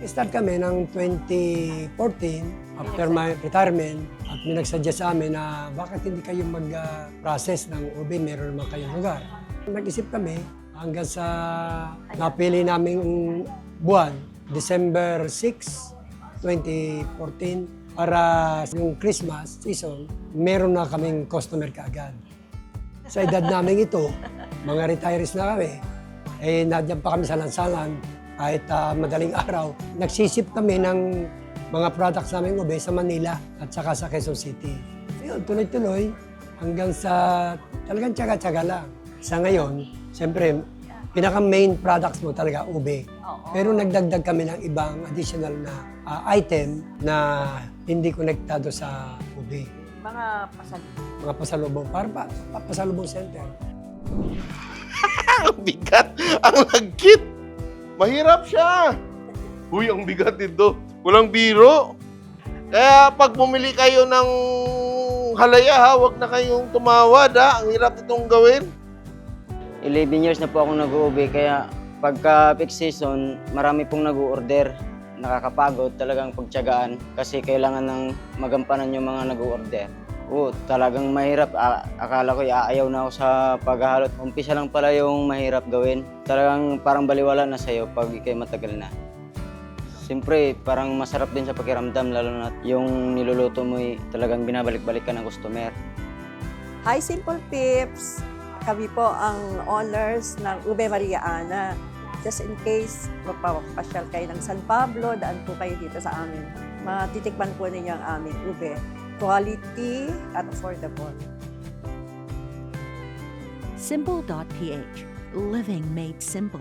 Start kami ng 2014 after my retirement at may nagsuggest sa amin na bakit hindi kayo mag-process ng ube, meron naman kayong lugar. Nag-isip kami hanggang sa napili naming buwan, December 6, 2014, para yung Christmas season, meron na kaming customer kaagad. Sa edad namin ito, mga retirees na kami, nandiyan pa kami sa lansangan kahit madaling araw. Nagsisip kami ng mga products namin ube sa Manila at saka sa Quezon City. Ayun, tuloy-tuloy hanggang sa talagang tsaga-tsaga lang. Sa ngayon, siyempre, pinaka-main products mo talaga ube. Pero nagdagdag kami ng ibang additional na item na hindi konektado sa ube. Mga pasalubong, para pasalubong center. Ang bigat! Ang lagkit! Mahirap siya! Uy, ang bigat dito. Walang biro. Kaya pag bumili kayo ng halaya, ha, huwag na kayong tumawad, ha. Ang hirap itong gawin. 11 years na po akong nag-uube, kaya pagka peak season, marami pong nag-order. Nakakapagod talagang pagtiyagaan kasi kailangan ng magampanan yung mga nag-order. Talagang mahirap. Akala ko aayaw na ako sa paghahalot. Umpisa lang pala yung mahirap gawin. Talagang parang baliwala na sa'yo pag ikay matagal na. Siyempre, parang masarap din sa pakiramdam, lalo na yung niluluto mo talagang binabalik-balik ka ng customer. Hi, Simple Pips! Kami po ang owners ng Ube Maria Ana. Just in case mapapasyal kayo ng San Pablo, daan po kayo dito sa amin. Matitikman po ninyo ang aming ube. Quality at affordable. Simple.ph. Living made simple.